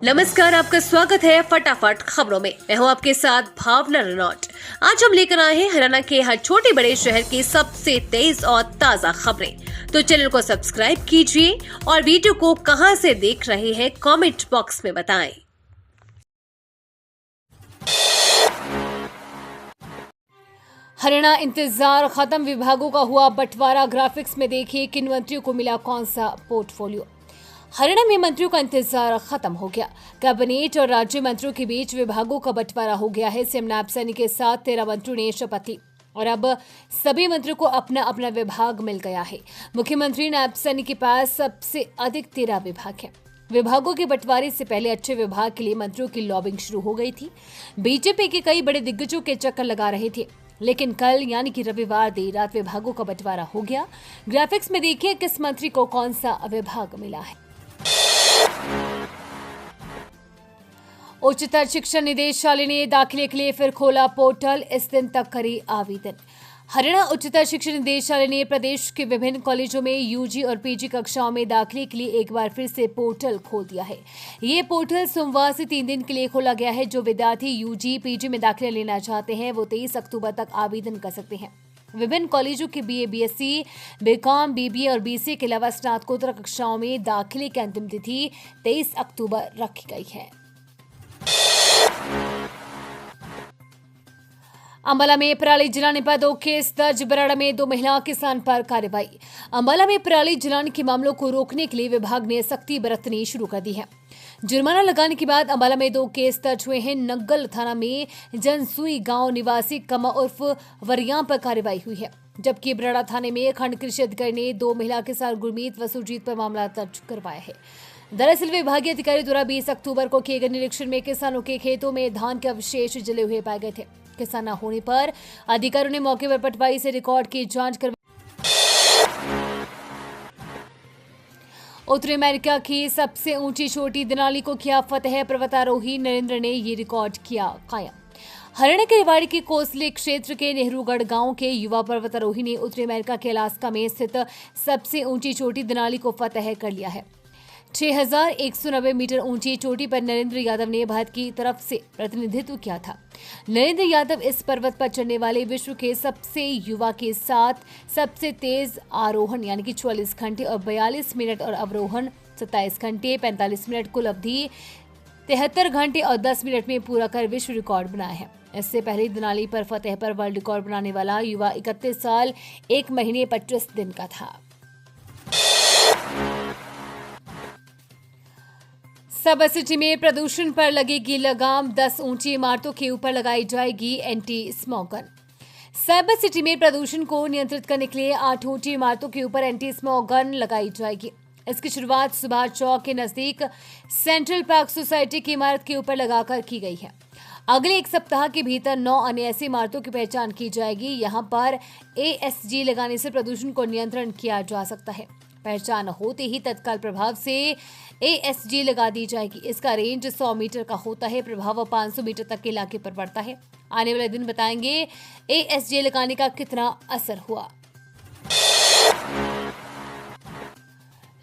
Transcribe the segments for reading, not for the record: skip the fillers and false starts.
नमस्कार, आपका स्वागत है फटाफट खबरों में। मैं हूं आपके साथ भावना रनौट। आज हम लेकर आए हैं हरियाणा के हर छोटे बड़े शहर की सबसे तेज और ताजा खबरें। तो चैनल को सब्सक्राइब कीजिए और वीडियो को कहां से देख रहे हैं कमेंट बॉक्स में बताएं। हरियाणा इंतजार खत्म, विभागों का हुआ बंटवारा। ग्राफिक्स में देखिए किन मंत्रियों को मिला कौन सा पोर्टफोलियो। हरियाणा में मंत्रियों का इंतजार खत्म हो गया। कैबिनेट और राज्य मंत्रियों के बीच विभागों का बंटवारा हो गया है। सीएम नायब सैनी के साथ 13 मंत्रियों ने शपथ ली और अब सभी मंत्रियों को अपना अपना विभाग मिल गया है। मुख्यमंत्री नायब सैनी के पास सबसे अधिक 13 विभाग हैं। विभागों के बंटवारे से पहले अच्छे विभाग के लिए मंत्रियों की लॉबिंग शुरू हो गई थी। बीजेपी के कई बड़े दिग्गजों के चक्कर लगा रहे थे, लेकिन कल यानी कि रविवार देर रात विभागों का बंटवारा हो गया। ग्राफिक्स में देखिए किस मंत्री को कौन सा विभाग मिला है। उच्चतर शिक्षा निदेशालय ने दाखिले के लिए फिर खोला पोर्टल, इस दिन तक करी आवेदन। हरियाणा उच्चतर शिक्षा निदेशालय ने प्रदेश के विभिन्न कॉलेजों में यूजी और पीजी कक्षाओं में दाखिले के लिए एक बार फिर से पोर्टल खोल दिया है। ये पोर्टल सोमवार से 3 दिन के लिए खोला गया है। जो विद्यार्थी यूजी पीजी में दाखिला लेना चाहते हैं वो 23 अक्टूबर तक आवेदन कर सकते हैं। विभिन्न कॉलेजों के बीए, बीएससी, बीकॉम, बीबीए और बीसीए के अलावा स्नातकोत्तर कक्षाओं में दाखिले की अंतिम तिथि 23 अक्टूबर रखी गई है। अंबाला में पराली जलाने पर 2 केस दर्ज। बराड़ा में 2 महिला किसान पर कार्रवाई। अंबाला में पराली जलाने के मामलों को रोकने के लिए विभाग ने सख्ती बरतनी शुरू कर दी है। जुर्माना लगाने के बाद अंबाला में 2 केस दर्ज हुए हैं। नग्गल थाना में जनसुई गांव निवासी कमा उर्फ वरियां पर कार्रवाई हुई है, जबकि बराड़ा थाने में खंड कृषि अधिकारी ने 2 महिला किसान गुरमीत व सुरजीत पर मामला दर्ज करवाया है। दरअसल विभागीय अधिकारी द्वारा 20 अक्टूबर को किए गए निरीक्षण में किसानों के खेतों में धान के अवशेष जले हुए पाए गए थे। किसान न होने पर अधिकारियों ने मौके पर पटवारी से रिकॉर्ड की जांच करवाई। उत्तरी अमेरिका की सबसे ऊंची चोटी देनाली को किया फतेह। पर्वतारोही नरेंद्र ने ये रिकॉर्ड किया कायम। हरियाणा के रेवाड़ी के कोसली क्षेत्र के नेहरूगढ़ गांव के युवा पर्वतारोही ने उत्तरी अमेरिका के अलास्का में स्थित सबसे ऊंची चोटी देनाली को फतेह कर लिया है। 6190 मीटर ऊंची चोटी पर नरेंद्र यादव ने भारत की तरफ से प्रतिनिधित्व किया था। नरेंद्र यादव इस पर्वत पर चढ़ने वाले विश्व के सबसे युवा के साथ सबसे तेज आरोहण यानी कि 44 घंटे और 42 मिनट और अवरोहण 27 घंटे 45 मिनट, कुल अवधि 73 घंटे और 10 मिनट में पूरा कर विश्व रिकॉर्ड बनाया है। इससे पहले देनाली पर फतेह पर वर्ल्ड रिकॉर्ड बनाने वाला युवा 31 साल 1 महीने 25 दिन का था। साइबर सिटी में प्रदूषण पर लगेगी लगाम। 10 ऊंची इमारतों के ऊपर लगाई जाएगी anti smog gun. Cyber city में प्रदूषण को नियंत्रित करने के लिए 8 ऊंची इमारतों के ऊपर एंटी स्मॉग गन लगाई जाएगी। इसकी शुरुआत सुभाष चौक के नजदीक सेंट्रल पार्क सोसाइटी की इमारत के ऊपर लगाकर की गई है। अगले 1 सप्ताह के भीतर 9 अन्य ऐसी इमारतों की पहचान की जाएगी। यहां पर एएसजी लगाने से प्रदूषण को नियंत्रण किया जा सकता है। पहचान होते ही तत्काल प्रभाव से एएसजी लगा दी जाएगी। इसका रेंज 100 मीटर का होता है, प्रभाव 500 मीटर तक के इलाके पर पड़ता है। आने वाले दिन बताएंगे एएसजी लगाने का कितना असर हुआ।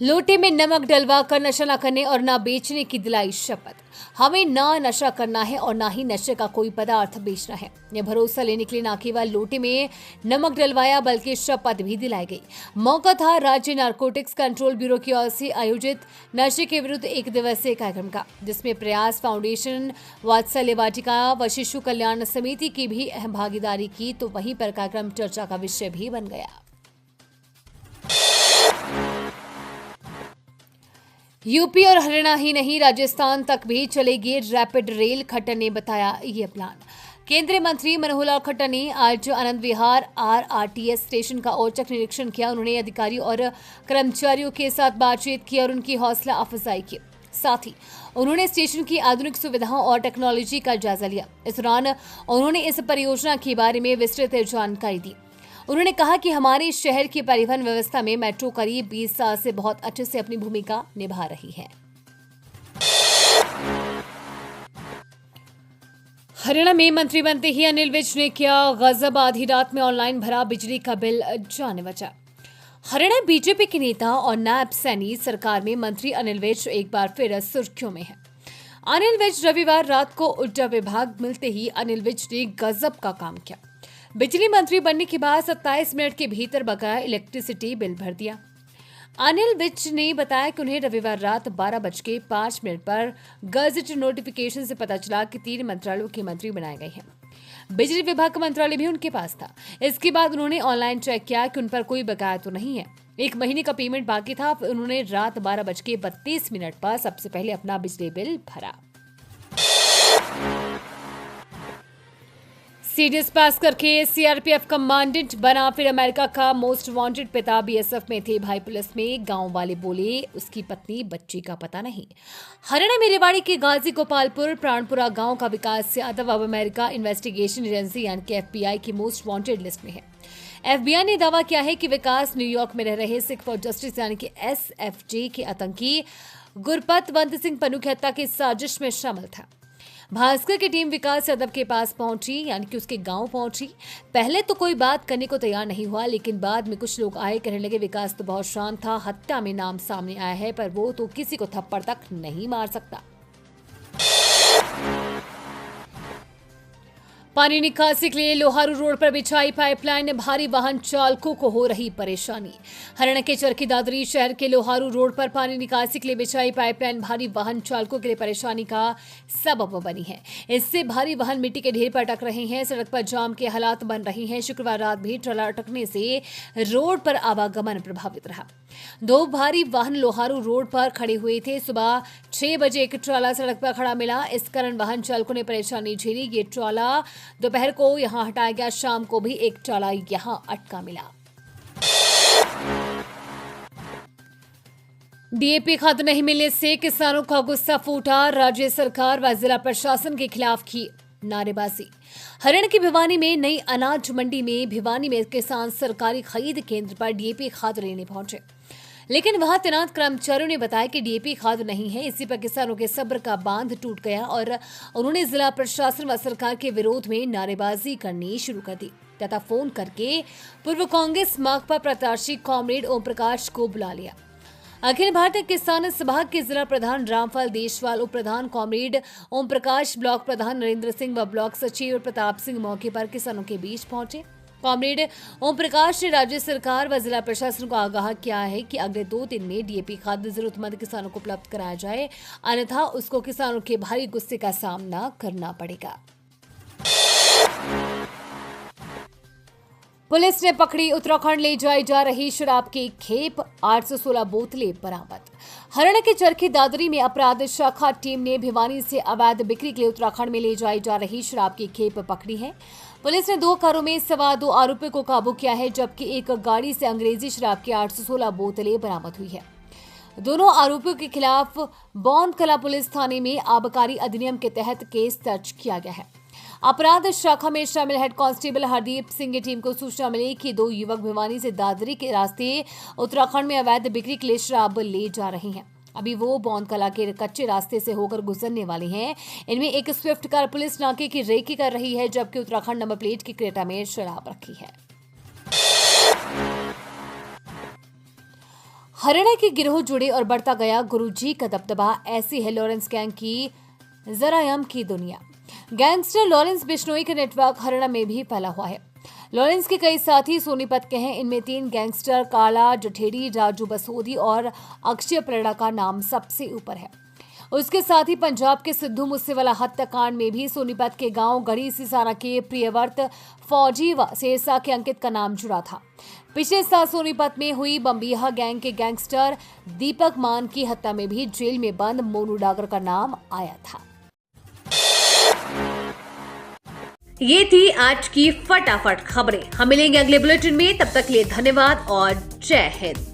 लोटे में नमक डलवा कर नशा न करने और न बेचने की दिलाई शपथ। हमें ना नशा करना है और ना ही नशे का कोई पदार्थ बेचना है, यह भरोसा लेने के लिए न केवल लोटे में नमक डलवाया बल्कि शपथ भी दिलाई गई। मौका था राज्य नारकोटिक्स कंट्रोल ब्यूरो की ओर से आयोजित नशे के विरुद्ध 1 दिवसीय कार्यक्रम का, जिसमें प्रयास फाउंडेशन, वात्सल्य वाटिका व शिशु कल्याण समिति की भी अहम भागीदारी की। तो वहीं पर कार्यक्रम चर्चा का विषय भी बन गया। यूपी और हरियाणा ही नहीं, राजस्थान तक भी चलेगी रैपिड रेल। खट्टर ने बताया ये प्लान। केंद्रीय मंत्री मनोहर लाल खट्टर ने आज आनंद विहार आरआरटीएस स्टेशन का औचक निरीक्षण किया। उन्होंने अधिकारियों और कर्मचारियों के साथ बातचीत की और उनकी हौसला अफजाई की। साथ ही उन्होंने स्टेशन की आधुनिक सुविधाओं और टेक्नोलॉजी का जायजा लिया। इस दौरान उन्होंने इस परियोजना के बारे में विस्तृत जानकारी दी। उन्होंने कहा कि हमारे शहर की परिवहन व्यवस्था में मेट्रो करीब 20 साल से बहुत अच्छे से अपनी भूमिका निभा रही है। हरियाणा में मंत्री बनते ही अनिल विज ने किया गजब। आधी रात में ऑनलाइन भरा बिजली का बिल, जाने बचा। हरियाणा बीजेपी के नेता और नायब सैनी सरकार में मंत्री अनिल विज एक बार फिर सुर्खियों में है। अनिल विज रविवार रात को ऊर्जा विभाग मिलते ही अनिल विज ने गजब का काम किया। बिजली मंत्री बनने के बाद 27 मिनट के भीतर बकाया इलेक्ट्रिसिटी बिल भर दिया। अनिल विज ने बताया कि उन्हें रविवार रात 12:05 पर गजट नोटिफिकेशन से पता चला कि 3 मंत्रालयों के मंत्री बनाए गए हैं। बिजली विभाग का मंत्रालय भी उनके पास था। इसके बाद उन्होंने ऑनलाइन चेक किया कि उन पर कोई बकाया तो नहीं है। 1 महीने का पेमेंट बाकी था। उन्होंने रात 12:32 पर सबसे पहले अपना बिजली बिल भरा। सीडीएस पास करके सीआरपीएफ कमांडेंट बना, फिर अमेरिका का मोस्ट वांटेड। पिता बीएसएफ में थे, भाई पुलिस में। गांव वाले बोले उसकी पत्नी बच्ची का पता नहीं। हरियाणा में रेवाड़ी के गाजी गोपालपुर प्राणपुरा गांव का विकास यादव अब अमेरिका इन्वेस्टिगेशन एजेंसी यानी कि एफबीआई की मोस्ट वांटेड लिस्ट में है। एफबीआई ने दावा किया है कि विकास न्यूयॉर्क में रह रहे सिख फॉर जस्टिस यानी कि एसएफजे के आतंकी गुरपतवंत सिंह पन्नू की हत्या की साजिश में शामिल था। भास्कर की टीम विकास यादव के पास पहुंची, यानी कि उसके गांव पहुंची। पहले तो कोई बात करने को तैयार नहीं हुआ, लेकिन बाद में कुछ लोग आए, कहने लगे विकास तो बहुत शांत था, हत्या में नाम सामने आया है पर वो तो किसी को थप्पड़ तक नहीं मार सकता। पानी निकासी के लिए लोहारू रोड पर बिछाई पाइपलाइन, भारी वाहन चालकों को हो रही परेशानी। हरियाणा के चरखी दादरी शहर के लोहारू रोड पर पानी निकासी के लिए बिछाई पाइपलाइन भारी वाहन चालकों के लिए परेशानी का सबब बनी है। इससे भारी वाहन मिट्टी के ढेर पर अटक रहे हैं, सड़क पर जाम के हालात बन रहे हैं। शुक्रवार रात भी ट्रला अटकने से रोड पर आवागमन प्रभावित रहा। 2 भारी वाहन लोहारू रोड पर खड़े हुए थे। सुबह 6 बजे एक ट्रला सड़क पर खड़ा मिला, इस कारण वाहन चालकों ने परेशानी झेली। ये ट्रला दोपहर को यहां हटाया गया, शाम को भी एक ट्रला यहां अटका मिला। डीएपी खाद नहीं मिलने से किसानों का गुस्सा फूटा, राज्य सरकार व जिला प्रशासन के खिलाफ की नारेबाजी। हरियाणा की भिवानी में नई अनाज मंडी में भिवानी में किसान सरकारी खरीद केंद्र पर डीएपी खाद लेने पहुंचे, लेकिन वहां तैनात कर्मचारियों ने बताया कि डीएपी खाद नहीं है। इसी पर किसानों के सब्र का बांध टूट गया और उन्होंने जिला प्रशासन व सरकार के विरोध में नारेबाजी करनी शुरू कर दी तथा फोन करके पूर्व कांग्रेस माकपा प्रत्याशी कॉमरेड ओम प्रकाश को बुला लिया। अखिल भारतीय किसान सभा के जिला प्रधान रामफल देशवाल, उप प्रधान कॉमरेड ओम प्रकाश, ब्लॉक प्रधान नरेंद्र सिंह व ब्लॉक सचिव प्रताप सिंह मौके पर किसानों के बीच पहुंचे। कॉमरेड ओम प्रकाश ने राज्य सरकार व जिला प्रशासन को आगाह किया है कि अगले 2 दिन में डीएपी खाद जरूरतमंद किसानों को उपलब्ध कराया जाए, अन्यथा उसको किसानों के भारी गुस्से का सामना करना पड़ेगा। पुलिस ने पकड़ी उत्तराखंड ले जाई जा रही शराब की खेप, 816 बोतलें बरामद। हरियाणा के चरखी दादरी में अपराध शाखा टीम ने भिवानी से अवैध बिक्री के लिए उत्तराखंड में ले जाई जा रही शराब की खेप पकड़ी है। पुलिस ने 2 कारों में सवा 2 आरोपियों को काबू किया है, जबकि एक गाड़ी से अंग्रेजी शराब की 816 बोतलें बरामद हुई है। दोनों आरोपियों के खिलाफ बौंद कला पुलिस थाने में आबकारी अधिनियम के तहत केस दर्ज किया गया है। अपराध शाखा में शामिल हेड कांस्टेबल हरदीप सिंह की टीम को सूचना मिली कि 2 युवक भिवानी से दादरी के रास्ते उत्तराखंड में अवैध बिक्री के लिए शराब ले जा रहे हैं। अभी वो बौंद कला के कच्चे रास्ते से होकर गुजरने वाले हैं। इनमें एक स्विफ्ट कार पुलिस नाके की रेकी कर रही है, जबकि उत्तराखंड नंबर प्लेट की क्रेटा में शराब रखी है। हरियाणा के गिरोह जुड़े और बढ़ता गया गुरुजी का दबदबा, ऐसी है लॉरेंस गैंग की जरायम की दुनिया। गैंगस्टर लॉरेंस बिश्नोई का नेटवर्क हरियाणा में भी फैला हुआ है। लॉरेंस के कई साथी सोनीपत के हैं। इनमें 3 गैंगस्टर काला जठेड़ी, राजू बसोदी और अक्षय प्रेड़ा का नाम सबसे ऊपर है। उसके साथ ही पंजाब के सिद्धू मूसेवाला हत्याकांड में भी सोनीपत के गांव गढ़ी सिसाना के प्रियव्रत फौजी व सिरसा के अंकित का नाम जुड़ा था। पिछले साल सोनीपत में हुई बम्बिया गैंग के गैंगस्टर दीपक मान की हत्या में भी जेल में बंद मोनू डागर का नाम आया था। ये थी आज की फटाफट खबरें। हम मिलेंगे अगले बुलेटिन में, तब तक के लिए धन्यवाद और जय हिंद।